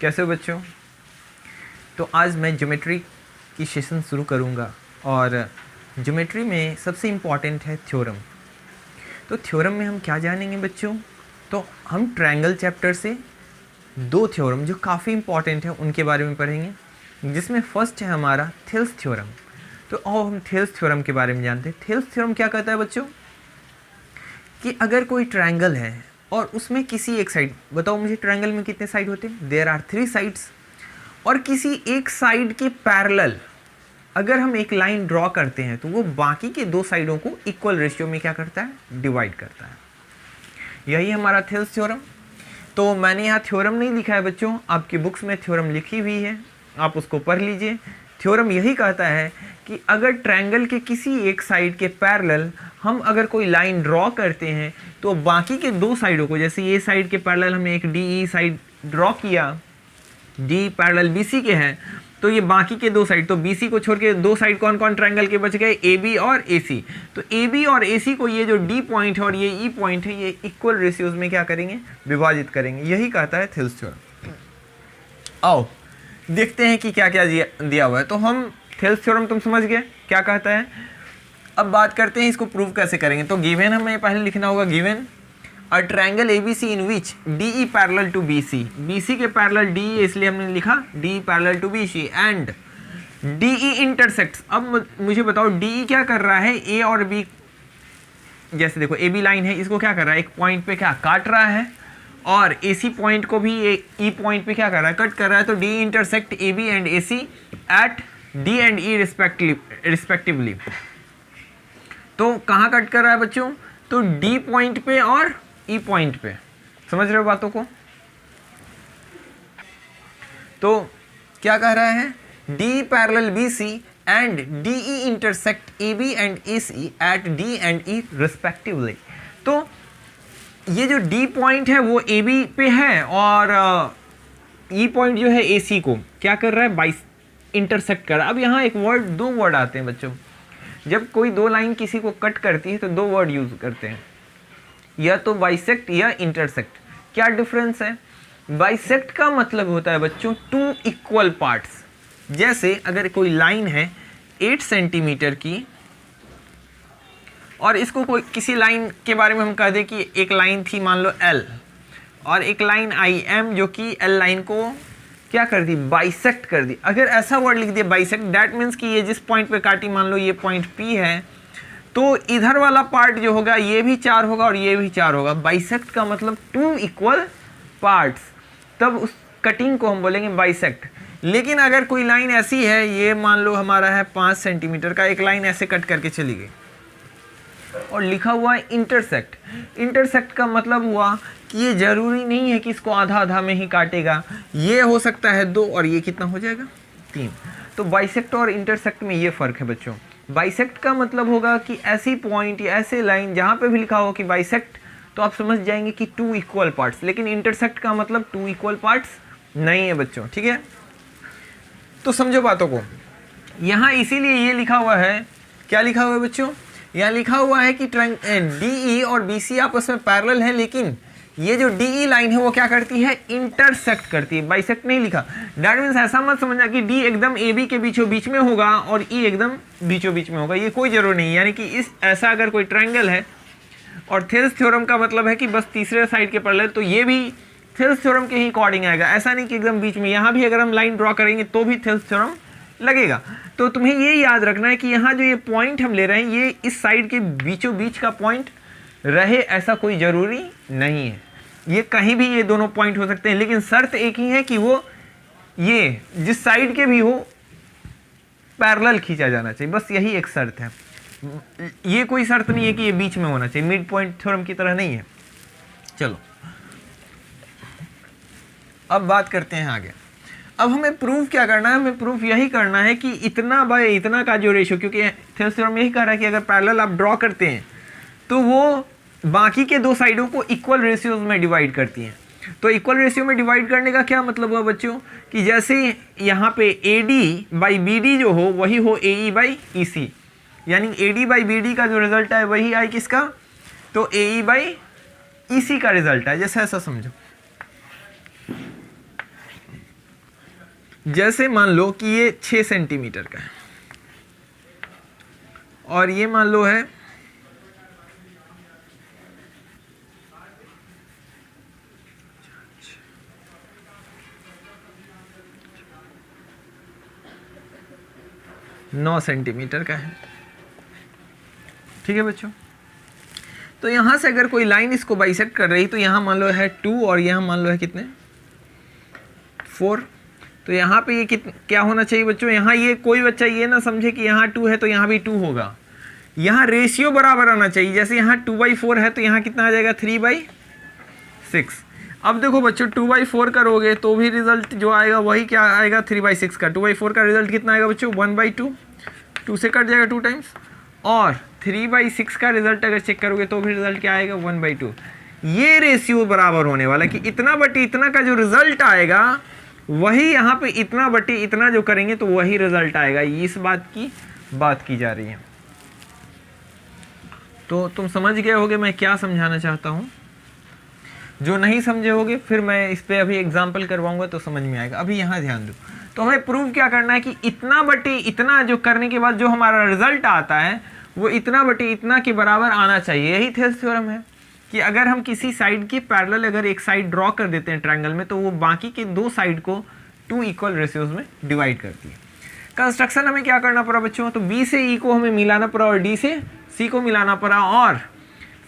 कैसे हो बच्चों? तो आज मैं ज्योमेट्री की सेशन शुरू करूँगा और ज्योमेट्री में सबसे इम्पॉर्टेंट है थ्योरम। तो थ्योरम में हम क्या जानेंगे बच्चों? तो हम ट्रायंगल चैप्टर से दो थ्योरम जो काफ़ी इम्पॉर्टेंट है उनके बारे में पढ़ेंगे, जिसमें फर्स्ट है हमारा थेल्स थ्योरम। तो आओ हम थेल्स थ्योरम के बारे में जानते हैं। थेल्स थ्योरम क्या कहता है बच्चों? कि अगर कोई ट्रायंगल है और उसमें किसी एक साइड, बताओ मुझे ट्रायंगल में कितने साइड होते हैं? There are 3 sides. और किसी एक साइड के पैरेलल अगर हम एक लाइन ड्रॉ करते हैं तो वो बाकी के 2 साइडों को इक्वल रेशियो में क्या करता है? डिवाइड करता है। यही हमारा थेल्स थ्योरम। तो मैंने यहाँ थ्योरम नहीं लिखा है बच्चों, आपकी बुक्स में थ्योरम लिखी हुई है, आप उसको पढ़ लीजिए। थ्योरम यही कहता है कि अगर ट्रायंगल के किसी एक साइड के पैरेलल हम अगर कोई लाइन ड्रॉ करते हैं तो बाकी के 2 साइडों को, जैसे ये साइड के पैरेलल हमने एक डी साइड ड्रॉ किया, डी पैरेलल बीसी के हैं, तो ये बाकी के 2 साइड, तो बीसी को छोड़ के 2 साइड कौन कौन ट्रायंगल के बच गए? ए बी और ए सी। तो ए बी और ए सी को ये जो डी पॉइंट है और ये ई पॉइंट है, ये इक्वल रेशियोज में क्या करेंगे? विभाजित करेंगे। यही कहता है थेल्स थ्योरम। आओ देखते हैं कि क्या क्या दिया हुआ है। तो हम थेल्स थ्योरम तुम समझ गए क्या कहता है। अब बात करते हैं इसको प्रूव कैसे करेंगे। तो गिवन हमें पहले लिखना होगा, given a triangle ABC in which DE parallel to BC, BC के पैरेलल DE इसलिए हमने लिखा DE parallel to BC and DE intersects. अब मुझे बताओ DE क्या कर रहा है? A और B, जैसे देखो AB लाइन है, इसको क्या कर रहा है? एक पॉइंट पे क्या काट रहा है, और AC पॉइंट को भी E पॉइंट पे क्या कर रहा है? कट कर रहा है। तो DE intersect AB and AC at D and E respectively. तो कहाँ कट कर रहा है बच्चों? तो D पॉइंट पे और E पॉइंट पे। समझ रहे हो बातों को? तो क्या कह रहा है? D parallel BC and DE intersect AB and AC at D and E respectively. तो ये जो D पॉइंट है वो AB पे है और E पॉइंट जो है AC को क्या कर रहा है? इंटरसेक्ट कर रहा है। अब यहाँ एक वर्ड, 2 वर्ड आते हैं बच्चों। जब कोई 2 लाइन किसी को कट करती है तो 2 वर्ड यूज करते हैं, या तो बाइसेक्ट या इंटरसेक्ट। क्या डिफरेंस है? बाइसेक्ट का मतलब होता है बच्चों 2 इक्वल पार्ट्स। जैसे अगर कोई लाइन है 8 सेंटीमीटर की और इसको कोई किसी लाइन के बारे में हम कह दें कि एक लाइन थी मान लो L और एक लाइन IM जो कि L लाइन को क्या कर दी? बाइसेक्ट कर दी। अगर ऐसा वर्ड लिख दिया बाइसेक्ट, दैट मीन्स कि ये जिस पॉइंट पे काटी, मान लो ये पॉइंट P है, तो इधर वाला पार्ट जो होगा ये भी 4 होगा और ये भी 4 होगा। बाइसेक्ट का मतलब 2 इक्वल पार्ट्स, तब उस कटिंग को हम बोलेंगे बाइसेक्ट। लेकिन अगर कोई लाइन ऐसी है, ये मान लो हमारा है 5 सेंटीमीटर का, एक लाइन ऐसे कट करके चली गई और लिखा हुआ है इंटरसेक्ट। इंटरसेक्ट का मतलब हुआ कि ये जरूरी नहीं है कि इसको आधा आधा में ही काटेगा, ये हो सकता है 2 और ये कितना हो जाएगा? 3। तो बाइसेक्ट और इंटरसेक्ट में ये फ़र्क है बच्चों। बाइसेक्ट का मतलब होगा कि ऐसी पॉइंट या ऐसे लाइन जहाँ पे भी लिखा हो कि बाइसेक्ट, तो आप समझ जाएंगे कि 2 इक्वल पार्ट्स। लेकिन इंटरसेक्ट का मतलब 2 इक्वल पार्ट्स नहीं है बच्चों, ठीक है? तो समझो बातों को। यहाँ इसीलिए ये लिखा हुआ है, क्या लिखा हुआ है बच्चों? यहाँ लिखा हुआ है कि DE और BC आपस में पैरेलल है, लेकिन ये जो DE लाइन है वो क्या करती है? इंटरसेक्ट करती है। बाइसेक्ट नहीं लिखा। दैट मीन्स ऐसा मत समझना कि D एकदम AB के बीचों बीच में होगा और E एकदम बीचों बीच में होगा, ये कोई जरूरी नहीं। यानी कि इस ऐसा अगर कोई ट्रायंगल है और थेल्स थ्योरम का मतलब है कि बस तीसरे साइड के पैरेलल, तो ये भी थेल्स थ्योरम के ही अकॉर्डिंग आएगा। ऐसा नहीं कि एकदम बीच में। यहाँ भी अगर हम लाइन ड्रॉ करेंगे तो भी थेल्स थ्योरम लगेगा। तो तुम्हें ये याद रखना है कि यहाँ जो ये पॉइंट हम ले रहे हैं ये इस साइड के बीचों बीच का पॉइंट रहे, ऐसा कोई ज़रूरी नहीं है। ये कहीं भी ये दोनों पॉइंट हो सकते हैं, लेकिन शर्त एक ही है कि वो ये जिस साइड के भी हो पैरेलल खींचा जाना चाहिए, बस यही एक शर्त है। ये कोई शर्त नहीं है कि ये बीच में होना चाहिए, मिड पॉइंट थ्योरम की तरह नहीं है। चलो अब बात करते हैं आगे। अब हमें प्रूफ क्या करना है? हमें प्रूफ यही करना है कि इतना बाय इतना का जो रेशियो, क्योंकि थेल्स थ्योरम यही कह रहा है कि अगर पैरेलल आप ड्रॉ करते हैं तो वो बाकी के 2 साइडों को इक्वल रेशियोज में डिवाइड करती हैं। तो इक्वल रेशियो में डिवाइड करने का क्या मतलब हुआ बच्चों? कि जैसे यहाँ पे AD बाई BD जो हो वही हो AE बाई EC, यानी AD बाई BD का जो रिजल्ट है वही आए किसका? तो AE बाई EC का रिजल्ट है। जैसे ऐसा समझो, जैसे मान लो कि ये 6 सेंटीमीटर का है और ये मान लो है 9 सेंटीमीटर का है। ठीक है बच्चों, तो यहां से अगर कोई लाइन इसको बाइसेक्ट कर रही तो यहां मान लो है 2 और यहां मान लो है कितने 4। तो यहाँ पे ये क्या होना चाहिए बच्चों, यहाँ ये कोई बच्चा ये ना समझे कि यहाँ 2 है तो यहाँ भी 2 होगा। यहाँ रेशियो बराबर आना चाहिए। जैसे यहाँ 2/4 है तो यहाँ कितना आ जाएगा 3/6। अब देखो बच्चों 2/4 करोगे तो भी रिजल्ट जो आएगा वही क्या आएगा 3/6 का। 2/4 का रिजल्ट कितना आएगा बच्चों 1/2, 2 से कट जाएगा 2 टाइम्स। और 3/6 का रिजल्ट अगर चेक करोगे तो भी रिजल्ट क्या आएगा 1/2। ये रेशियो बराबर होने वाला कि इतना बटे इतना का जो रिजल्ट आएगा वही यहाँ पे इतना बटे इतना जो करेंगे तो वही रिजल्ट आएगा। इस बात की जा रही है। तो तुम समझ गए होगे मैं क्या समझाना चाहता हूँ। जो नहीं समझे होगे फिर मैं इस पे अभी एग्जाम्पल करवाऊंगा तो समझ में आएगा। अभी यहाँ ध्यान दो। तो हमें प्रूव क्या करना है कि इतना बटे इतना जो करने के बाद जो हमारा रिजल्ट आता है वो इतना बटे इतना के बराबर आना चाहिए। यही थेल्स थ्योरम है कि अगर हम किसी साइड के पैरेलल अगर एक साइड ड्रॉ कर देते हैं ट्रायंगल में तो वो बाकी के 2 साइड को 2 इक्वल रेशियोज में डिवाइड करती है। कंस्ट्रक्शन हमें क्या करना पड़ा बच्चों, तो बी से ई को हमें मिलाना पड़ा और डी से सी को मिलाना पड़ा और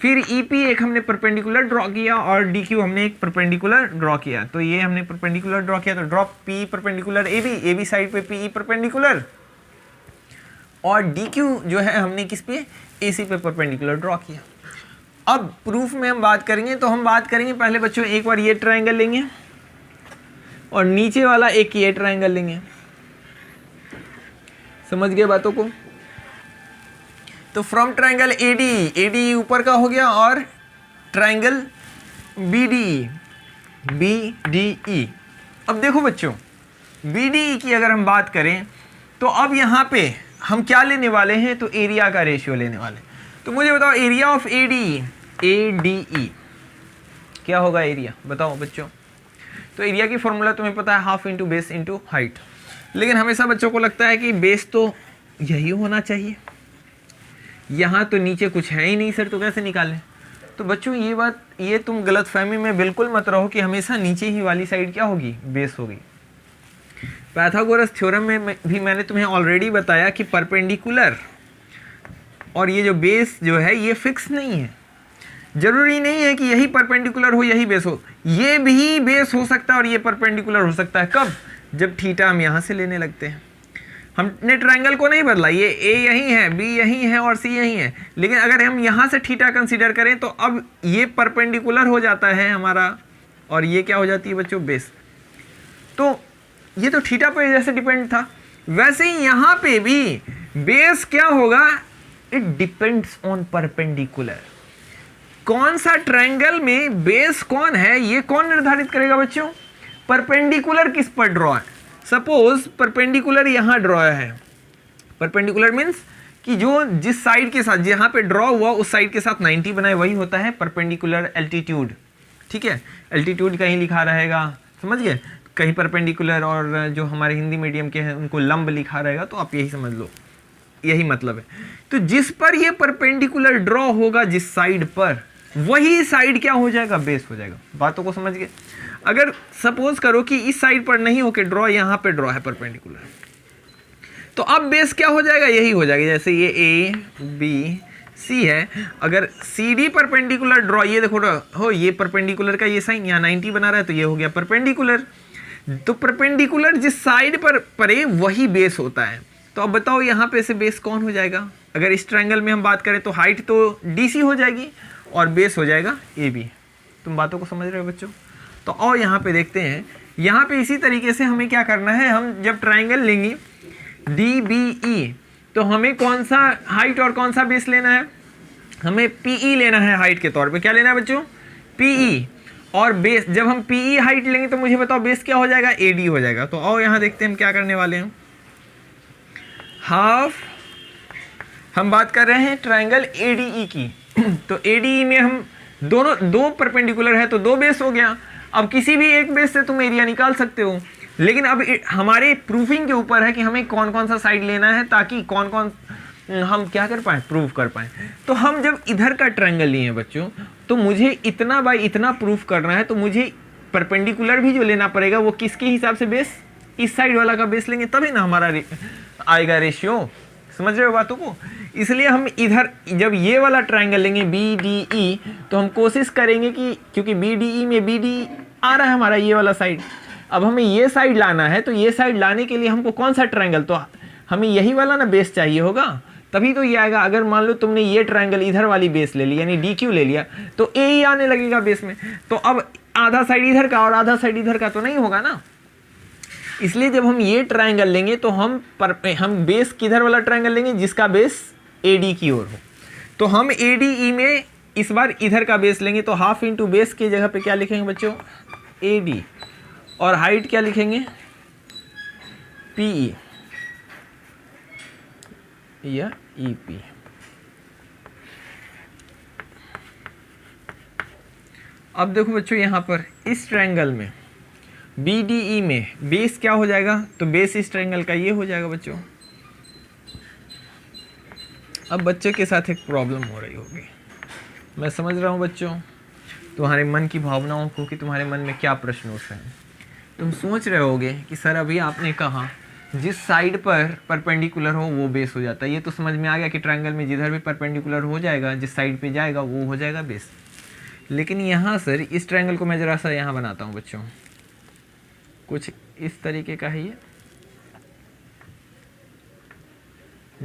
फिर ई पी एक हमने परपेंडिकुलर ड्रॉ किया और डी क्यू हमने एक परपेंडिकुलर ड्रॉ किया। तो ये हमने परपेंडिकुलर ड्रॉ किया तो drop P perpendicular A B side पे पी ई परपेंडिकुलर और डी क्यू जो है हमने किस पे ए सी पे परपेंडिकुलर ड्रॉ किया। अब प्रूफ में हम बात करेंगे तो हम बात करेंगे पहले बच्चों एक बार ये ट्रायंगल लेंगे और नीचे वाला एक ये ट्रायंगल लेंगे। समझ गए बातों को। तो फ्रॉम ट्रायंगल एडी ऊपर का हो गया और ट्रायंगल BDE। अब देखो बच्चों BDE की अगर हम बात करें तो अब यहाँ पे हम क्या लेने वाले हैं, तो एरिया का रेशियो लेने वाले। तो मुझे बताओ एरिया ऑफ ADE क्या होगा एरिया, बताओ बच्चों। तो एरिया की फॉर्मूला तुम्हें पता है half into base into height. लेकिन हमेशा बच्चों को लगता है कि बेस तो यही होना चाहिए, यहाँ तो नीचे कुछ है ही नहीं सर, तो कैसे निकालें। तो बच्चों ये तुम गलतफहमी में बिल्कुल मत रहो कि हमेशा नीचे ही वाली साइड क्या होगी, बेस होगी। पाइथागोरस थ्योरम में भी मैंने तुम्हें ऑलरेडी बताया कि परपेंडिकुलर और ये जो बेस जो है ये फिक्स नहीं है। जरूरी नहीं है कि यही परपेंडिकुलर हो यही बेस हो, ये भी बेस हो सकता है और ये परपेंडिकुलर हो सकता है। कब, जब थीटा हम यहाँ से लेने लगते हैं। हमने ट्रायंगल को नहीं बदला, ये ए यही है, बी यही है और सी यही है, लेकिन अगर हम यहाँ से थीटा कंसीडर करें तो अब ये परपेंडिकुलर हो जाता है हमारा और ये क्या हो जाती है बच्चों, बेस। तो ये तो थीटा पे जैसे डिपेंड था, वैसे ही यहाँ पे भी बेस क्या होगा, इट डिपेंड्स ऑन परपेंडिकुलर। कौन सा ट्रायंगल में बेस कौन है ये कौन निर्धारित करेगा बच्चों, परपेंडिकुलर किस पर ड्रॉ है। सपोज परपेंडिकुलर यहाँ ड्रॉ है, परपेंडिकुलर मीन्स कि जो जिस साइड के साथ जहाँ पे ड्रॉ हुआ उस साइड के साथ 90 बनाए, वही होता है परपेंडिकुलर एल्टीट्यूड। ठीक है, एल्टीट्यूड कहीं लिखा रहेगा, समझ गए, कहीं परपेंडिकुलर, और जो हमारे हिंदी मीडियम के हैं उनको लंब लिखा रहेगा, तो आप यही समझ लो, यही मतलब है। तो जिस पर ये परपेंडिकुलर ड्रॉ होगा जिस साइड पर, वही साइड क्या हो जाएगा, बेस हो जाएगा। बातों को समझ गए। अगर सपोज करो कि इस साइड पर नहीं होके ड्रॉ यहाँ पे ड्रॉ है परपेंडिकुलर, तो अब बेस क्या हो जाएगा, यही हो जाएगा। जैसे ये ए बी सी है, अगर सी डी परपेंडिकुलर ड्रॉ, ये देखो हो ये परपेंडिकुलर का ये साइन यहाँ 90 बना रहा है, तो ये हो गया परपेंडिकुलर। तो परपेंडिकुलर जिस साइड पर पड़े वही बेस होता है। तो अब बताओ यहाँ पे से बेस कौन हो जाएगा। अगर इस ट्रायंगल में हम बात करें तो हाइट तो DC हो जाएगी और बेस हो जाएगा AB। तुम बातों को समझ रहे हो बच्चों। तो और यहाँ पे देखते हैं, यहाँ पे इसी तरीके से हमें क्या करना है, हम जब ट्रायंगल लेंगे DBE तो हमें कौन सा हाइट और कौन सा बेस लेना है, हमें PE लेना है हाइट के तौर पे। क्या लेना है बच्चों, PE। और बेस, जब हम PE हाइट लेंगे तो मुझे बताओ बेस क्या हो जाएगा, AD हो जाएगा। तो और यहाँ देखते हैं हम क्या करने वाले हैं, हाफ, हम बात कर रहे हैं ट्रायंगल ADE की। तो ADE में हम दो परपेंडिकुलर है तो 2 बेस हो गया। अब किसी भी एक बेस से तुम एरिया निकाल सकते हो। लेकिन अब हमारे प्रूफिंग के ऊपर है कि हमें कौन कौन सा साइड लेना है ताकि कौन कौन हम क्या कर पाए, प्रूफ कर पाए। तो हम जब इधर का ट्रायंगल लिए हैं बच्चों, तो मुझे इतना बाय इतना प्रूफ करना है, तो मुझे परपेंडिकुलर भी जो लेना पड़ेगा वो किसके हिसाब से, बेस इस साइड वाला का बेस लेंगे, तभी ना हमारा आएगा रेशियो। समझ रहे हो बातों को? इसलिए हम इधर जब ये वाला ट्रायंगल लेंगे BDE, तो हम कोशिश करेंगे कि क्योंकि BDE में BD आ रहा है हमारा ये वाला साइड, अब हमें ये साइड लाना है, तो ये साइड लाने के लिए हमको कौन सा ट्रायंगल, तो हमें यही वाला ना बेस चाहिए होगा, तभी तो ये आएगा। अगर मान लो तुमने ये ट्रायंगल इधर वाली बेस ले ली यानी DQ ले लिया, तो A ही आने लगेगा बेस में। तो अब आधा साइड इधर का और आधा साइड इधर का तो नहीं होगा ना। इसलिए जब हम ये ट्रायंगल लेंगे तो हम बेस किधर वाला ट्रायंगल लेंगे, जिसका बेस AD की ओर हो। तो हम ADE में इस बार इधर का बेस लेंगे, तो हाफ इंटू बेस की जगह पे क्या लिखेंगे बच्चों, AD, और हाइट क्या लिखेंगे, PE या EP। अब देखो बच्चों यहाँ पर इस ट्रायंगल में BDE में बेस क्या हो जाएगा, तो बेस इस ट्रायंगल का ये हो जाएगा बच्चों। अब बच्चे के साथ एक प्रॉब्लम हो रही होगी, मैं समझ रहा हूँ बच्चों तुम्हारे मन की भावनाओं को, कि तुम्हारे मन में क्या प्रश्न उठ रहे हैं। तुम सोच रहे होगे कि सर अभी आपने कहा जिस साइड पर परपेंडिकुलर हो वो बेस हो जाता है। ये तो समझ में आ गया कि ट्रायंगल में जिधर भी परपेंडिकुलर हो जाएगा, जिस साइड पे जाएगा वो हो जाएगा बेस। लेकिन यहाँ सर इस ट्रायंगल को मैं ज़रा सा यहाँ बनाता हूँ बच्चों, कुछ इस तरीके का है ये,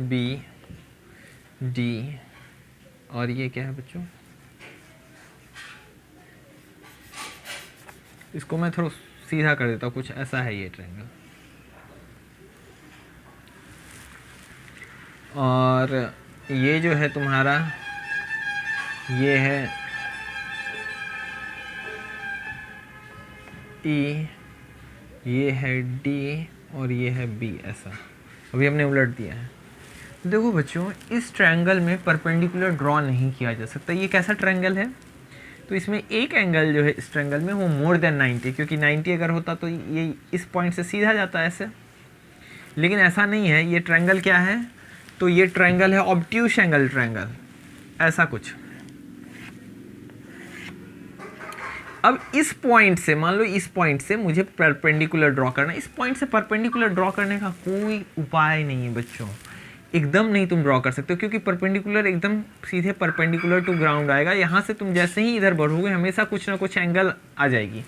BD, और ये क्या है बच्चों, इसको मैं थोड़ा सीधा कर देता हूँ, कुछ ऐसा है ये ट्रायंगल। और ये जो है तुम्हारा, ये है E, ये है D, और ये है B। ऐसा अभी हमने उलट दिया है। देखो बच्चों इस ट्रायंगल में परपेंडिकुलर ड्रॉ नहीं किया जा सकता। ये कैसा ट्रायंगल है, तो इसमें एक एंगल जो है इस ट्रायंगल में वो मोर देन 90, क्योंकि 90 अगर होता तो ये इस पॉइंट से सीधा जाता है ऐसे, लेकिन ऐसा नहीं है। ये ट्रायंगल क्या है, तो ये ट्रायंगल है ऑब्ट्यूस एंगल ट्रायंगल, ऐसा कुछ। अब इस पॉइंट से, मान लो इस पॉइंट से मुझे परपेंडिकुलर ड्रॉ करना है। इस पॉइंट से परपेंडिकुलर ड्रॉ करने का कोई उपाय नहीं है बच्चों, एकदम नहीं तुम ड्रॉ कर सकते हो, क्योंकि परपेंडिकुलर एकदम सीधे परपेंडिकुलर टू ग्राउंड आएगा। यहाँ से तुम जैसे ही इधर बढ़ोगे हमेशा कुछ ना कुछ एंगल आ जाएगी,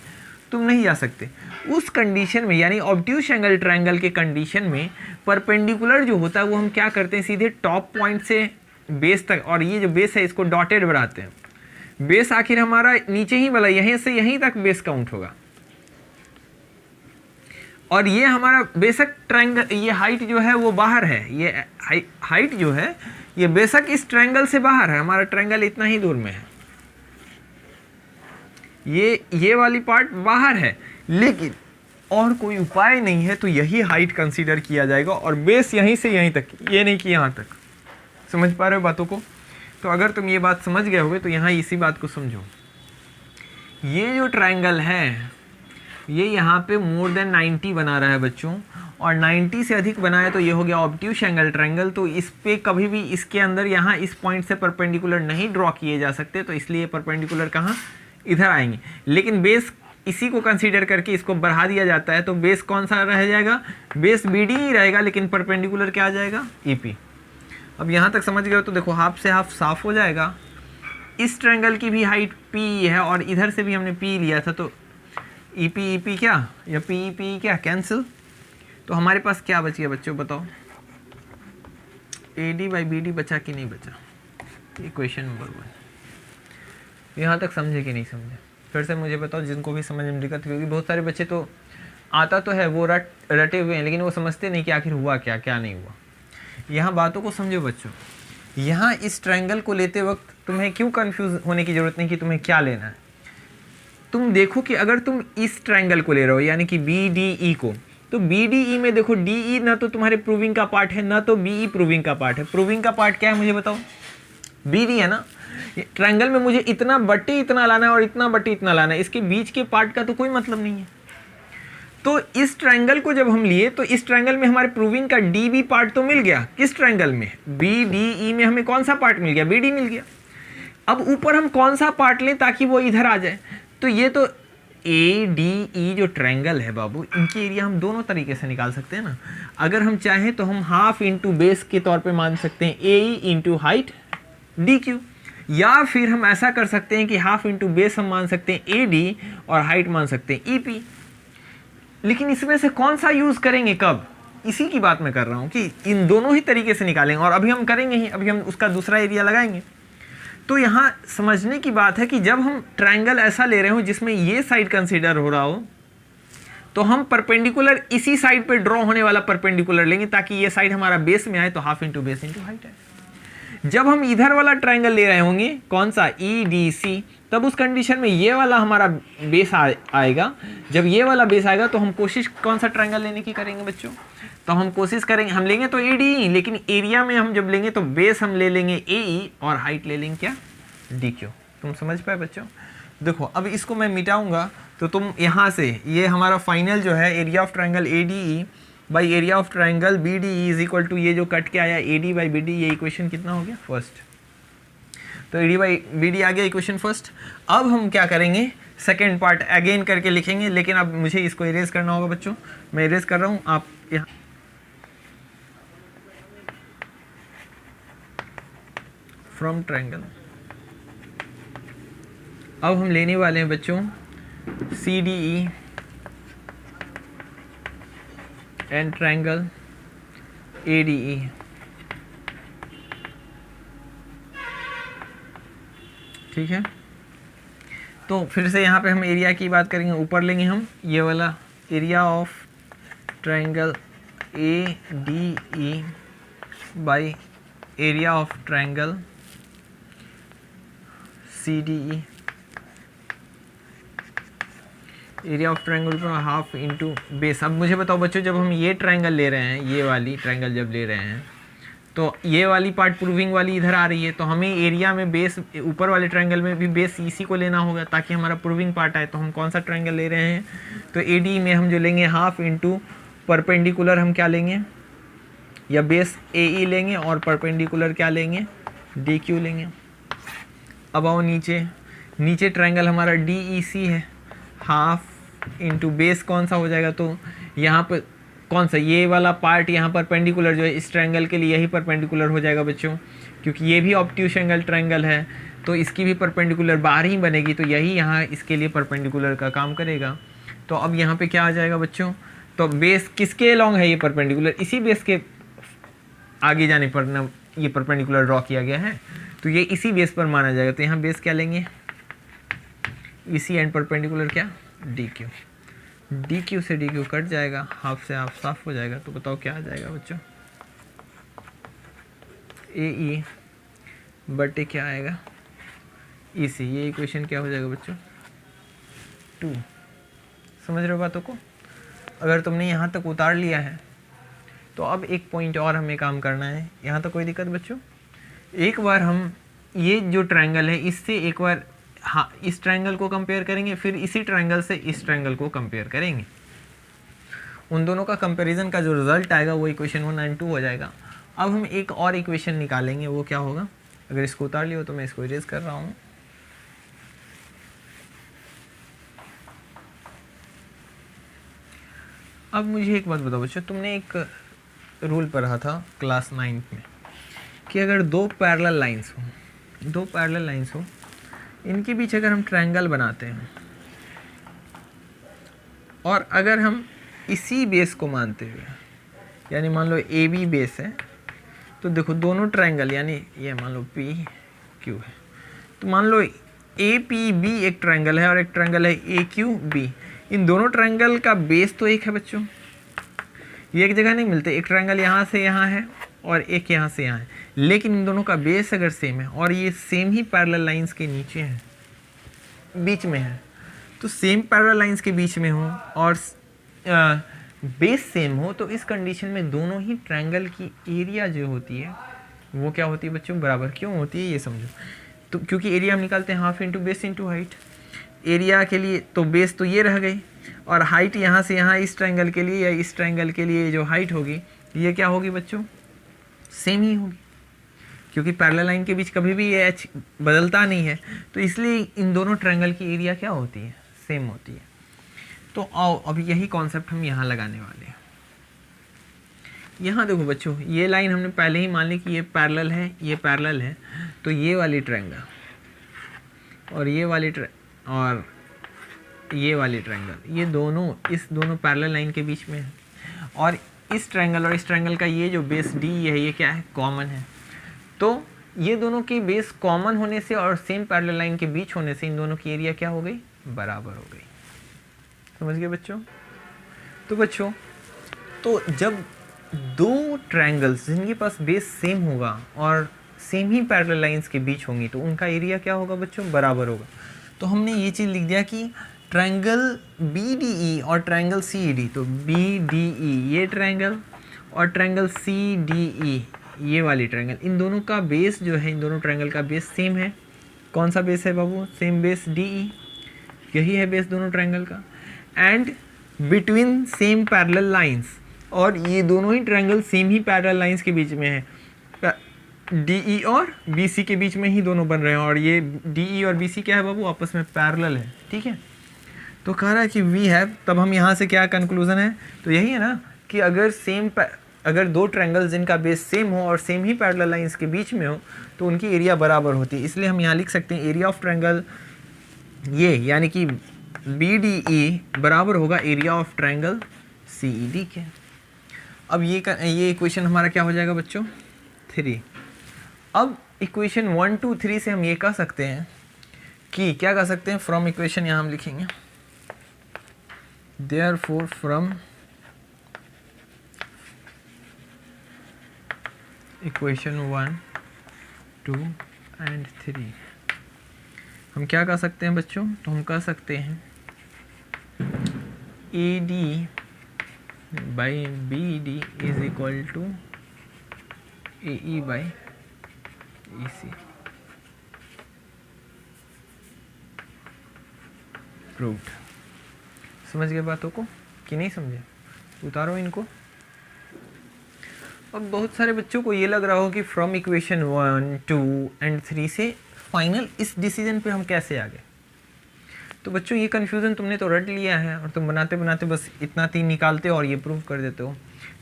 तुम नहीं जा सकते। उस कंडीशन में यानी ऑब्ट्यूस एंगल ट्रायंगल के कंडीशन में परपेंडिकुलर जो होता है वो हम क्या करते हैं, सीधे टॉप पॉइंट से बेस तक, और ये जो बेस है इसको डॉटेड बनाते हैं। बेस आखिर हमारा नीचे ही वाला, यहीं से यहीं तक बेस काउंट होगा, और ये हमारा बेशक ट्रायंगल, ये हाइट जो है वो बाहर है, ये हाइट जो है ये बेशक इस ट्रायंगल से बाहर है, हमारा ट्रायंगल इतना ही दूर में है, ये वाली पार्ट बाहर है, लेकिन और कोई उपाय नहीं है तो यही हाइट कंसीडर किया जाएगा, और बेस यहीं से यहीं तक, ये नहीं कि यहाँ तक। समझ पा रहे हो बातों को? तो अगर तुम ये बात समझ गए होगे तो यहाँ इसी बात को समझो। ये जो ट्रायंगल है ये यहाँ पे मोर देन 90 बना रहा है बच्चों, और 90 से अधिक बनाया तो ये हो गया ऑब्ट्यूस एंगल ट्रायंगल। तो इस पे कभी भी इसके अंदर यहाँ इस पॉइंट से परपेंडिकुलर नहीं ड्रॉ किए जा सकते, तो इसलिए परपेंडिकुलर कहाँ, इधर आएंगे। लेकिन बेस इसी को कंसीडर करके इसको बढ़ा दिया जाता है, तो बेस कौन सा रह जाएगा, बेस BD ही रहेगा, लेकिन परपेंडिकुलर क्या आ जाएगा, EP। अब यहाँ तक समझ गए हो तो देखो हाफ से हाफ साफ हो जाएगा। इस ट्रायंगल की भी हाइट P है, और इधर से भी हमने P लिया था, तो EP क्या, या PE क्या, कैंसिल। तो हमारे पास क्या बच गया बच्चों, बताओ, AD/BD बचा कि नहीं बचा? ये क्वेश्चन नंबर 1। यहाँ तक समझे कि नहीं समझे? फिर से मुझे बताओ, जिनको भी समझ में दिक्कत, क्योंकि बहुत सारे बच्चे तो आता तो है, वो रटे हुए हैं, लेकिन वो समझते नहीं कि आखिर हुआ क्या, क्या नहीं हुआ। यहाँ बातों को समझो बच्चों। यहाँ इस ट्रायंगल को लेते वक्त तुम्हें क्यों कंफ्यूज होने की ज़रूरत नहीं कि तुम्हें क्या लेना है। तुम देखो कि अगर तुम इस ट्रायंगल को ले रहे हो यानी कि BDE को, तो BDE में देखो DE ना तो तुम्हारे प्रूविंग का पार्ट है, ना तो BE प्रूविंग का पार्ट है। प्रूविंग का पार्ट क्या है मुझे बताओ, BD है ना। ट्रायंगल में मुझे इतना बट्टे इतना लाना है और इतना बट्टे इतना लाना है, इसके बीच के पार्ट का तो कोई मतलब नहीं है। तो इस ट्रायंगल को जब हम लिए तो इस ट्रायंगल में हमारे प्रूविंग का डी बी पार्ट तो मिल गया। किस ट्रायंगल में? बी डी ई में हमें कौन सा पार्ट मिल गया? बी डी मिल गया। अब ऊपर हम कौन सा पार्ट लें ताकि वो इधर आ जाए? तो ये तो ए डी ई जो ट्रायंगल है बाबू, इनकी एरिया हम दोनों तरीके से निकाल सकते हैं ना। अगर हम चाहें तो हम हाफ इंटू बेस के तौर पे मान सकते हैं A E into height D Q, या फिर हम ऐसा कर सकते हैं कि हाफ इंटू बेस हम मान सकते हैं ए डी और हाइट मान सकते हैं ई पी। लेकिन इसमें से कौन सा यूज़ करेंगे कब? इसी की बात मैं कर रहा हूँ कि इन दोनों ही तरीके से निकालेंगे, और अभी हम करेंगे ही, अभी हम उसका दूसरा एरिया लगाएंगे। तो यहाँ समझने की बात है कि जब हम ट्रायंगल ऐसा ले रहे हो जिसमें ये साइड कंसीडर हो रहा हो, तो हम परपेंडिकुलर इसी साइड पे ड्रॉ होने वाला परपेंडिकुलर लेंगे ताकि ये साइड हमारा बेस में आए, तो half into base into height है। जब हम इधर वाला ट्रायंगल ले रहे होंगे, कौन सा? ई डी सी, तब उस कंडीशन में ये वाला हमारा बेस आएगा। जब ये वाला बेस आएगा तो हम कोशिश कौन सा ट्रायंगल लेने की करेंगे बच्चों? तो हम कोशिश करेंगे, हम लेंगे तो ए डी, लेकिन एरिया में हम जब लेंगे तो बेस हम ले लेंगे ए ई और हाइट ले लेंगे क्या? D Q. तुम समझ पाए बच्चों? देखो अब इसको मैं मिटाऊंगा तो तुम यहाँ से ये हमारा फाइनल जो है area of triangle A D E by area of triangle B D E is equal to ये जो कट के आया A D by B D, ये इक्वेशन कितना हो गया? फर्स्ट। तो A D by B D आ गया इक्वेशन फर्स्ट। अब हम क्या करेंगे? सेकेंड पार्ट अगेन करके लिखेंगे, लेकिन अब मुझे इसको इरेज करना होगा बच्चों। मैं इरेज कर रहा हूँ, आप यहाँ फ्रॉम ट्रायंगल। अब हम लेने वाले हैं बच्चों C D E and triangle A D E. ठीक है, तो फिर से यहाँ पे हम एरिया की बात करेंगे। ऊपर लेंगे हम ये वाला area of triangle A D E by area of triangle C D E. Area of triangle पर हाफ इंटू बेस। अब मुझे बताओ बच्चों, जब हम ये ट्रायंगल ले रहे हैं, ये वाली ट्रायंगल जब ले रहे हैं, तो ये वाली पार्ट प्रूविंग वाली इधर आ रही है, तो हमें एरिया में बेस, ऊपर वाले ट्रायंगल में भी बेस इसी को लेना होगा ताकि हमारा प्रूविंग पार्ट आए। तो हम कौन सा ट्रायंगल ले रहे हैं? तो ए डी में हम जो लेंगे हाफ इंटू परपेंडिकुलर हम क्या लेंगे? या बेस ए ई लेंगे और परपेंडिकुलर क्या लेंगे? डी क्यू लेंगे। अब आओ नीचे, नीचे ट्रायंगल हमारा डी ई सी है, हाफ इंटू बेस कौन सा हो जाएगा? तो यहाँ पर कौन सा? ये वाला पार्ट यहाँ परपेंडिकुलर जो है इस ट्रायंगल के लिए यही परपेंडिकुलर हो जाएगा बच्चों, क्योंकि ये भी ऑब्ट्यूस एंगल ट्रायंगल है, तो इसकी भी परपेंडिकुलर बाहर ही बनेगी, तो यही यहाँ इसके लिए परपेंडिकुलर का काम करेगा। तो अब यहाँ पे क्या आ जाएगा बच्चों? तो बेस किसके अलॉन्ग है ये परपेंडिकुलर? इसी बेस के आगे जाने पर ना ये परपेंडिकुलर ड्रॉ किया गया है, तो ये इसी बेस पर माना जाएगा। तो यहाँ बेस क्या लेंगे? इसी एंड परपेंडिकुलर क्या? D Q. डी क्यू से डी क्यू कट जाएगा, हाफ से हाफ साफ हो जाएगा। तो बताओ क्या आ जाएगा बच्चों? ए ई बटे क्या आएगा? ई सी। ये इक्वेशन क्या हो जाएगा बच्चों? 2। समझ रहे हो बातों को? अगर तुमने यहाँ तक उतार लिया है तो अब एक पॉइंट और हमें काम करना है। यहाँ तक कोई दिक्कत बच्चों? एक बार हम ये जो ट्रायंगल है इससे एक बार हाँ इस ट्रायंगल को कंपेयर करेंगे, फिर इसी ट्रायंगल से इस ट्रायंगल को कंपेयर करेंगे। उन दोनों का कंपैरिजन का जो रिजल्ट आएगा वो इक्वेशन 1 एंड 2 हो जाएगा। अब हम एक और इक्वेशन निकालेंगे, वो क्या होगा? अगर इसको उतार लियो तो मैं इसको इरेज कर रहा हूँ। अब मुझे एक बात बताओ बच्चों, तुमने एक रूल पढ़ा था क्लास 9 में कि अगर दो पैरेलल लाइंस हो, इनके बीच अगर हम ट्रायंगल बनाते हैं और अगर हम इसी बेस को मानते हुए, यानी मान लो ए बी बेस है, तो देखो दोनों ट्रायंगल यानी ये मान लो पी क्यू है, तो मान लो ए पी बी एक ट्रायंगल है और एक ट्रायंगल है ए क्यू बी। इन दोनों ट्रायंगल का बेस तो एक है बच्चों, ये एक जगह नहीं मिलते। एक ट्रायंगल यहाँ से यहाँ है और एक यहाँ से यहाँ है, लेकिन इन दोनों का बेस अगर सेम है और ये सेम ही पैरेलल लाइंस के नीचे है, बीच में है, तो सेम पैरेलल लाइंस के बीच में हो और बेस सेम हो, तो इस कंडीशन में दोनों ही ट्रायंगल की एरिया जो होती है वो क्या होती है बच्चों? बराबर क्यों होती है ये समझो। तो क्योंकि एरिया हम निकालते हैं half into base into height. Area के लिए तो बेस तो ये रह गई, और हाइट यहाँ से यहाँ इस ट्रायंगल के लिए या इस ट्रायंगल के लिए जो हाइट होगी ये क्या होगी बच्चों, सेम ही होगी, क्योंकि पैरेलल लाइन के बीच कभी भी ये एच बदलता नहीं है, तो इसलिए इन दोनों ट्रायंगल की एरिया क्या होती है, सेम होती है। तो आओ अब यही कॉन्सेप्ट हम यहाँ लगाने वाले हैं। यहाँ देखो बच्चों, ये लाइन हमने पहले ही मान ली कि ये पैरेलल है, ये पैरेलल है, तो ये वाली ट्रायंगल और ये वाली ये वाली ट्रायंगल, ये दोनों इस दोनों पैरेलल लाइन के बीच में है, और इस ट्रायंगल और इस ट्रायंगल का ये जो बेस डी है ये क्या है, कॉमन है। तो ये दोनों की बेस कॉमन होने से और सेम पैरेलल लाइन के बीच होने से इन दोनों की एरिया क्या हो गई, बराबर हो गई। समझ गए बच्चों? तो बच्चों, तो जब दो ट्रायंगल्स जिनके पास बेस सेम होगा और सेम ही पैरेलल लाइंस के बीच होंगी तो उनका एरिया क्या होगा बच्चों, बराबर होगा। तो हमने ये चीज़ लिख दिया कि ट्रायंगल BDE और ट्रायंगल CED, तो BDE ये ट्रायंगल और ट्रायंगल CDE ये वाली ट्रायंगल, इन दोनों का बेस जो है, इन दोनों ट्रायंगल का बेस सेम है। कौन सा बेस है बाबू, सेम बेस DE, यही है बेस दोनों ट्रायंगल का। And between same parallel lines, और ये दोनों ही ट्रायंगल सेम ही पैरेलल लाइंस के बीच में है, DE और BC के बीच में ही दोनों बन रहे हैं, और ये DE और BC क्या है बाबू, आपस में पैरेलल है। ठीक है, तो कह रहा है कि वी हैव, तब हम यहाँ से क्या कंक्लूजन है, तो यही है ना कि अगर दो ट्रायंगल जिनका बेस सेम हो और सेम ही पैरेलल लाइंस के बीच में हो तो उनकी एरिया बराबर होती है। इसलिए हम यहाँ लिख सकते हैं एरिया ऑफ ट्रायंगल ये, यानी कि BDE बराबर होगा एरिया ऑफ ट्रायंगल CED के। अब ये इक्वेशन हमारा क्या हो जाएगा बच्चों, 3। अब इक्वेशन 1 2 3 से हम ये कह सकते हैं कि क्या कह सकते हैं, फ्रॉम इक्वेशन यहाँ हम लिखेंगे देयरफॉर फ्रॉम इक्वेशन 1 2 एंड 3 हम क्या कह सकते हैं बच्चों, तो हम कह सकते हैं AD by BD is equal to AE by EC। Proved. समझ गए बातों को कि नहीं समझे, उतारो इनको। अब बहुत सारे बच्चों को ये लग रहा हो कि फ्रॉम इक्वेशन 1 2 एंड 3 से फाइनल इस डिसीजन पे हम कैसे आ गए। तो बच्चों ये कन्फ्यूज़न तुमने तो रट लिया है और तुम बनाते बनाते बस इतना 3 निकालते हो और ये प्रूव कर देते हो,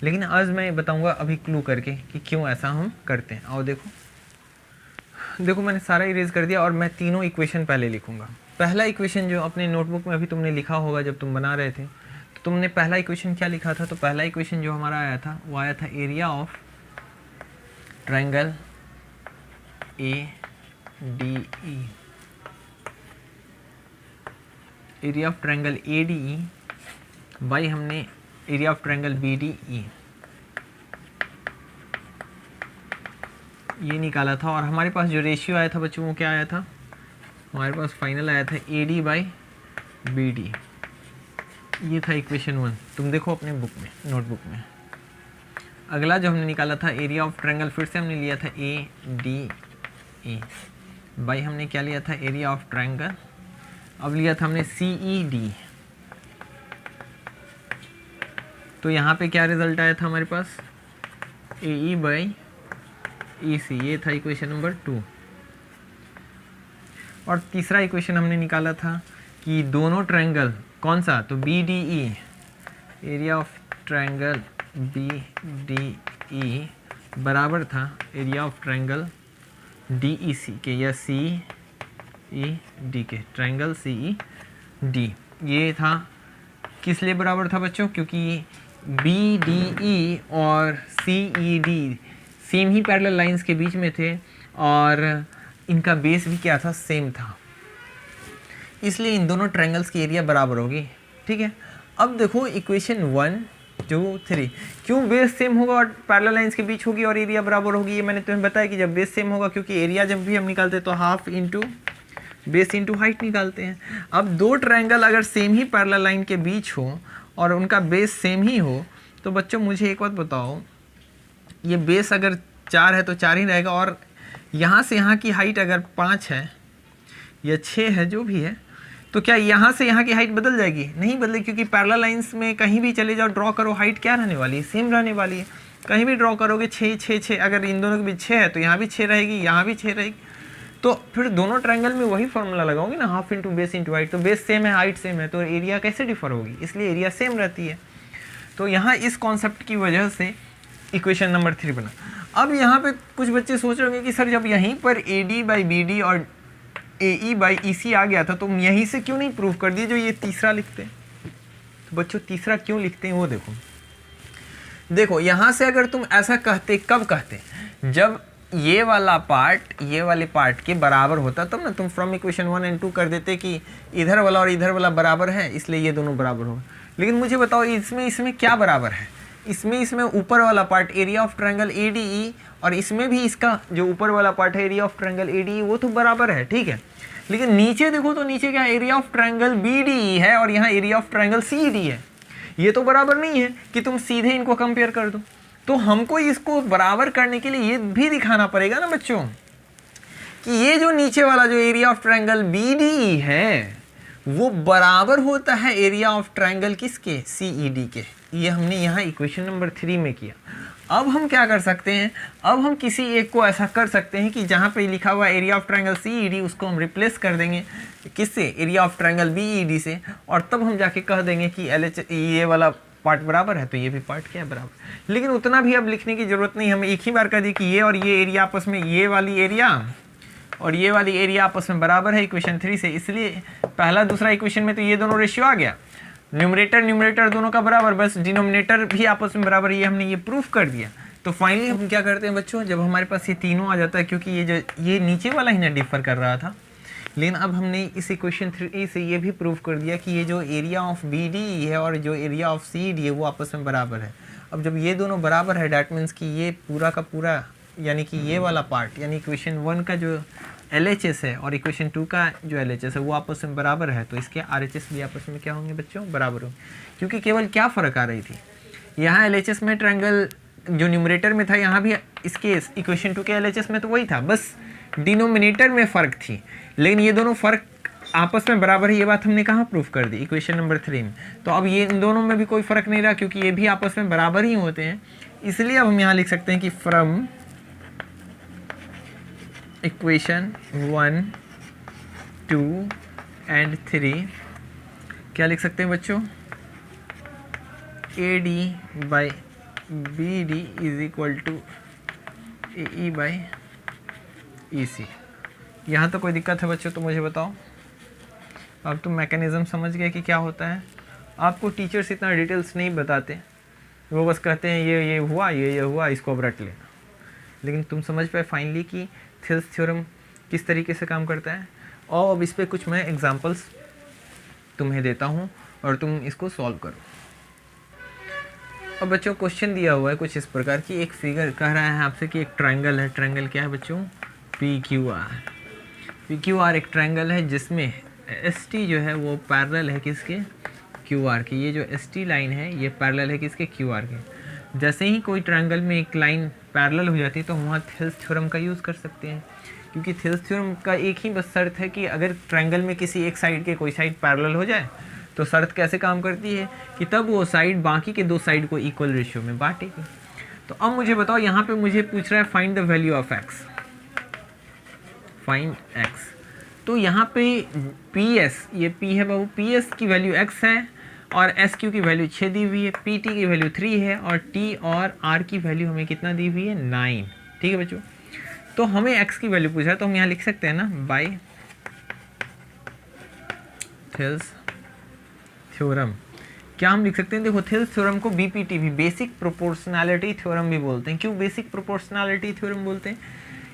लेकिन आज मैं बताऊंगा अभी क्लू करके कि क्यों ऐसा हम करते हैं। आओ देखो मैंने सारा इरेज कर दिया और मैं तीनों इक्वेशन पहले लिखूंगा। पहला इक्वेशन जो अपने नोटबुक में अभी तुमने लिखा होगा जब तुम बना रहे थे, तो तुमने पहला इक्वेशन क्या लिखा था, तो पहला इक्वेशन जो हमारा आया था वो आया था area of triangle ADE, area of triangle ADE by हमने एरिया ऑफ ट्रायंगल BDE ये निकाला था। और हमारे पास जो रेशियो आया था बच्चों वो क्या आया था, हमारे पास फाइनल आया था AD बाई BD। ये था इक्वेशन 1, तुम देखो अपने बुक में, नोटबुक में। अगला जो हमने निकाला था एरिया ऑफ ट्रायंगल, फिर से हमने लिया था ADE बाई हमने क्या लिया था, एरिया ऑफ ट्रायंगल, अब लिया था हमने CED। तो यहाँ पे क्या रिजल्ट आया था हमारे पास, AE बाई EC। ये था इक्वेशन नंबर 2। और तीसरा इक्वेशन हमने निकाला था कि दोनों ट्रायंगल कौन सा, तो BDE, area of triangle BDE बराबर था एरिया ऑफ ट्रायंगल DEC के या CED के, ट्रायंगल CED। ये था किस लिए बराबर था बच्चों, क्योंकि BDE और CED सेम ही पैरेलल लाइंस के बीच में थे और इनका बेस भी क्या था, सेम था, इसलिए इन दोनों ट्रायंगल्स की एरिया बराबर होगी। ठीक है, अब देखो इक्वेशन 1 2 3, क्यों बेस सेम होगा और पैरेलल लाइंस के बीच होगी और एरिया बराबर होगी, ये मैंने तुम्हें बताया कि जब बेस सेम होगा, क्योंकि एरिया जब भी हम निकालते हैं तो half into base into height निकालते हैं। अब दो ट्रायंगल अगर सेम ही पैरेलल लाइन के बीच हो और उनका बेस सेम ही हो, तो बच्चों मुझे एक बात बताओ, ये बेस अगर 4 है तो 4 ही रहेगा, और यहाँ से यहाँ की हाइट अगर 5 है या 6 है जो भी है, तो क्या यहाँ से यहाँ की हाइट बदल जाएगी? नहीं बदलेगी, क्योंकि पैरेलल लाइंस में कहीं भी चले जाओ ड्रॉ करो, हाइट क्या रहने वाली है? सेम रहने वाली है। कहीं भी ड्रॉ करोगे 6 6 6, अगर इन दोनों के बीच 6 है तो यहाँ भी 6 रहेगी, यहाँ भी 6 रहेगी। तो फिर दोनों ट्रायंगल में वही फॉर्मूला लगाओगे ना, half into base into height. तो बेस सेम है, हाइट सेम है, तो एरिया कैसे डिफर होगी? इसलिए एरिया सेम रहती है। तो यहाँ इस कॉन्सेप्ट की वजह से इक्वेशन नंबर 3 बना। अब यहाँ पे कुछ बच्चे सोच रहे होंगे कि सर जब यहीं पर AD/BD और AE/EC आ गया था तो यहीं से क्यों नहीं प्रूव कर दिए जो ये तीसरा लिखते हैं? तो बच्चों तीसरा क्यों लिखते हैं वो देखो यहाँ से अगर तुम ऐसा कहते, कब कहते? जब ये वाला पार्ट ये वाले पार्ट के बराबर होता तब ना तुम फ्रॉम इक्वेशन 1 और 2 कर देते कि इधर वाला और इधर वाला बराबर है इसलिए ये दोनों बराबर होगा। लेकिन मुझे बताओ इसमें क्या बराबर है? इसमें ऊपर वाला part area of triangle ADE और इसमें भी इसका जो ऊपर वाला पार्ट है एरिया ऑफ ट्रायंगल ADE वो तो बराबर है, ठीक है। लेकिन नीचे देखो तो नीचे क्या एरिया ऑफ ट्रायंगल BDE है और यहाँ एरिया ऑफ ट्रायंगल CD है। ये तो बराबर नहीं है कि तुम सीधे इनको कंपेयर कर दो। तो हमको इसको बराबर करने के लिए ये भी दिखाना पड़ेगा ना बच्चों कि ये जो नीचे वाला जो एरिया ऑफ ट्रायंगल BDE है वो बराबर होता है एरिया ऑफ ट्रायंगल किसके? CED के। ये हमने यहाँ इक्वेशन नंबर 3 में किया। अब हम क्या कर सकते हैं? अब हम किसी एक को ऐसा कर सकते हैं कि जहाँ पे लिखा हुआ एरिया ऑफ ट्रायंगल CED उसको हम रिप्लेस कर देंगे किससे? एरिया ऑफ ट्रायंगल BED से, और तब हम जाके कह देंगे कि LH ये वाला पार्ट बराबर है तो ये भी पार्ट क्या है? बराबर। लेकिन उतना भी अब लिखने की ज़रूरत नहीं, हमें एक ही बार कह दी कि ये और ये एरिया आपस में, ये वाली एरिया और ये वाली एरिया आपस में बराबर है इक्वेशन 3 से। इसलिए पहला दूसरा इक्वेशन में तो ये दोनों रेशियो आ गया, न्यूमरेटर दोनों का बराबर, बस डिनोमिनेटर भी आपस में बराबर, ये हमने ये प्रूफ कर दिया। तो फाइनली हम क्या करते हैं बच्चों, जब हमारे पास ये तीनों आ जाता है, क्योंकि ये नीचे वाला ही ना डिफर कर रहा था, लेकिन अब हमने इस इक्वेशन 3 से ये भी प्रूफ कर दिया कि ये जो एरिया ऑफ BDE है और जो एरिया ऑफ CED है वो आपस में बराबर है। अब जब ये दोनों बराबर है डैट मीन्स कि ये पूरा का पूरा यानी कि ये वाला पार्ट यानी इक्वेशन 1 का जो LHS है और इक्वेशन 2 का जो LHS है वो आपस में बराबर है, तो इसके RHS भी आपस में क्या होंगे बच्चों? बराबर होंगे। क्योंकि केवल क्या फ़र्क आ रही थी, यहाँ LHS में ट्रायंगल जो न्यूमरेटर में था, यहाँ भी इसके इक्वेशन 2 के LHS में तो वही था, बस डिनोमिनेटर में फ़र्क थी। लेकिन ये दोनों फ़र्क आपस में बराबर है, ये बात हमने कहाँ प्रूफ कर दी? इक्वेशन नंबर 3 में। तो अब ये इन दोनों में भी कोई फ़र्क नहीं रहा क्योंकि ये भी आपस में बराबर ही होते हैं। इसलिए अब हम यहाँ लिख सकते हैं कि फ्रॉम इक्वेशन 1, 2 एंड 3 क्या लिख सकते हैं बच्चों? AD/BD is equal to AE/EC। यहाँ तो कोई दिक्कत है बच्चों? तो मुझे बताओ। अब तुम मैकेनिज़्म समझ गए कि क्या होता है। आपको टीचर्स इतना डिटेल्स नहीं बताते, वो बस कहते हैं ये हुआ, ये हुआ, इसको अब रट लेना। लेकिन तुम समझ पाए फाइनली कि थिल्स थ्योरम किस तरीके से काम करता है। और अब इस पर कुछ मैं एग्जांपल्स तुम्हें देता हूँ और तुम इसको सॉल्व करो। अब बच्चों क्वेश्चन दिया हुआ है कुछ इस प्रकार की, एक फिगर कह रहा है आपसे कि एक ट्रायंगल है। ट्रायंगल क्या है बच्चों? PQR। PQR एक ट्रायंगल है जिसमें ST जो है वो पैरेलल है किसके? QR के। ये जो ST लाइन है ये पैरेलल है किसके? QR के। जैसे ही कोई ट्रायंगल में एक लाइन पैरेलल हो जाती है तो वहाँ थिल्स थ्योरम का यूज़ कर सकते हैं, क्योंकि थिल्स थ्योरम का एक ही बस शर्त है कि अगर ट्रायंगल में किसी एक साइड के कोई साइड पैरेलल हो जाए तो शर्त कैसे काम करती है कि तब वो साइड बाकी के दो साइड को इक्वल रेशियो में बांटेगी। तो अब मुझे बताओ, यहाँ पे मुझे पूछ रहा है find the value of x, find x। तो यहाँ पे PS, ये P है बाबू, PS की वैल्यू x है और SQ की वैल्यू 6 दी हुई है, PT की वैल्यू 3 है और T और R की वैल्यू हमें कितना दी हुई है? 9। ठीक है बच्चों। तो हमें x की वैल्यू पूछा है तो हम यहाँ लिख सकते हैं ना, बाय थिल्स थ्योरम। क्या हम लिख सकते हैं? देखो थिल्स थ्योरम को BPT भी, बेसिक प्रोपोर्शनैलिटी थ्योरम भी बोलते हैं। क्यों बेसिक प्रोपोर्शनैलिटी थ्योरम बोलते हैं?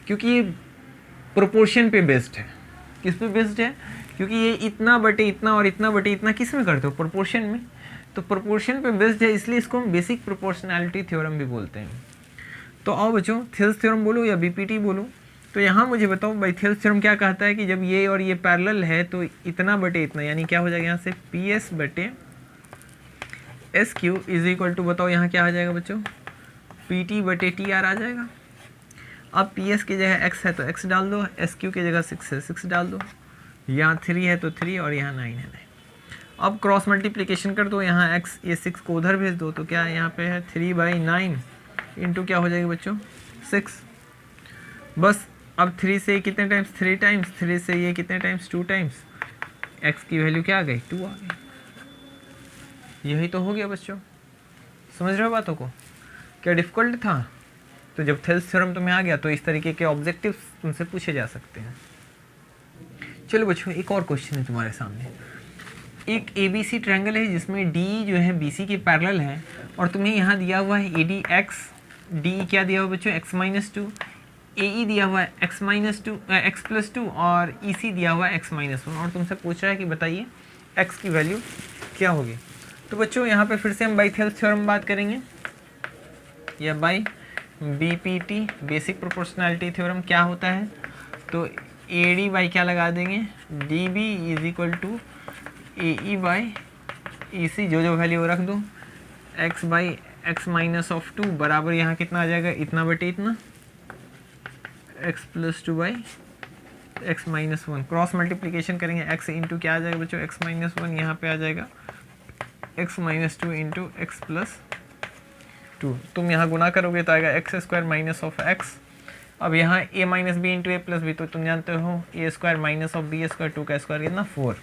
क्योंकि ये प्रोपोर्शन पे बेस्ड है। किस पे बेस्ड है? क्योंकि ये इतना बटे इतना और इतना बटे इतना किस में करते हो? प्रोपोर्शन में। तो प्रोपोर्शन पे बेस्ड है इसलिए इसको हम बेसिक प्रोपोर्शनैलिटी थ्योरम भी बोलते हैं। तो आओ बच्चों, थिल्स थ्योरम बोलो या BPT बोलो। तो यहाँ मुझे बताओ भाई थिल्स थ्योरम क्या कहता है कि जब ये और ये पैरेलल है तो इतना बटे इतना, यानी क्या हो जाएगा यहाँ से PS बटे SQ इज इक्वल टू, बताओ यहाँ क्या आ जाएगा बच्चों? PT बटे TR आ जाएगा। अब PS की जगह x है तो x डाल दो, SQ की जगह 6 है 6 डाल दो। यहाँ 3 है तो 3 और यहाँ 9 है 9। अब क्रॉस मल्टीप्लिकेशन कर दो, यहाँ x ये 6 को उधर भेज दो, तो क्या यहाँ पे है 3/9 इंटू क्या हो जाएगा बच्चों 6। बस अब 3 से कितने टाइम्स 3 टाइम्स, 3 से ये कितने टाइम्स 2 टाइम्स, x की वैल्यू क्या आ गई 2 आ गई। यही तो हो गया बच्चों, समझ रहे हो बातों को, क्या डिफ़िकल्ट था। तो जब थेल्स थ्योरम तुम्हें आ गया तो इस तरीके के ऑब्जेक्टिव्स तुमसे पूछे जा सकते हैं। चलो बच्चों एक और क्वेश्चन है तुम्हारे सामने। एक ABC ट्रायंगल है जिसमें D जो है BC के पैरेलल है और तुम्हें यहाँ दिया हुआ है ADX, DE क्या दिया हुआ बच्चों x-2, AE दिया हुआ है x-2 x+2 और EC दिया हुआ है x-1 और तुमसे पूछ रहा है कि बताइए x की वैल्यू क्या होगी। तो बच्चों यहाँ पे फिर से हम बाई थेल्स थ्योरम बात करेंगे या by BPT basic proportionality theorem. क्या होता है तो AD बाई क्या लगा देंगे DB is equal to AE by EC, जो वैल्यू रख दो, x बाई x-2 बराबर यहाँ कितना आ जाएगा इतना बटे इतना, x+2 by x-1। Cross multiplication करेंगे x इंटू क्या आ जाएगा बच्चों x-1, यहाँ पे आ जाएगा x-2 इंटू x+2। तुम यहाँ गुना करोगे तो आएगा x² माइनस ऑफ x। अब यहाँ a minus B into a+b, तो तुम जानते हो a² माइनस ऑफ b², 2 का स्क्वायर कितना 4।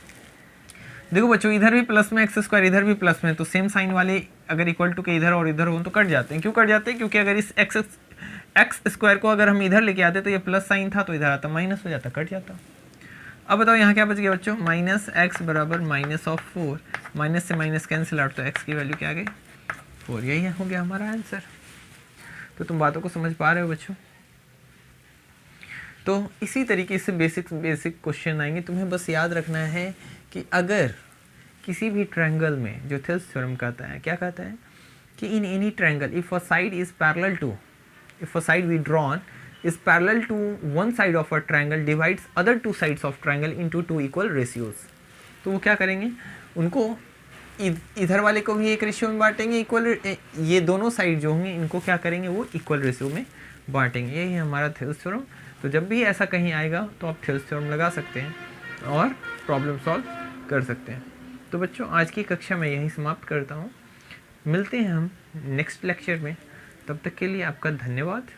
देखो बच्चों इधर भी प्लस में x², इधर भी प्लस में, तो सेम साइन वाले अगर इक्वल टू के इधर और इधर हो तो कट जाते हैं। क्यों कट जाते हैं, क्योंकि अगर इस x² को अगर हम इधर लेके आते तो ये प्लस साइन था तो इधर आता माइनस हो जाता, कट जाता। अब बताओ यहाँ क्या बच गया बच्चों माइनस x बराबर माइनस ऑफ 4, माइनस से माइनस कैंसिल आउट, तो x की वैल्यू क्या आ गई 4। यही हो गया हमारा आंसर। तो तुम बातों को समझ पा रहे हो बच्चों। तो इसी तरीके से बेसिक क्वेश्चन आएंगे। तुम्हें बस याद रखना है कि अगर किसी भी ट्रायंगल में जो थेल्स थ्योरम कहता है, क्या कहता है कि in any triangle if a side is parallel to, if a side we drawn is parallel to one side of a triangle divides other two sides of triangle into two equal ratios। तो वो क्या करेंगे, उनको इधर वाले को भी एक रेशियो में बांटेंगे इक्वल, ये दोनों साइड जो होंगे इनको क्या करेंगे वो इक्वल रेशियो में बांटेंगे। यही है हमारा थेल्स थ्योरम। तो जब भी ऐसा कहीं आएगा तो आप थेल्स थ्योरम लगा सकते हैं और प्रॉब्लम सॉल्व कर सकते हैं। तो बच्चों आज की कक्षा में यही समाप्त करता हूँ, मिलते हैं हम नेक्स्ट लेक्चर में। तब तक के लिए आपका धन्यवाद।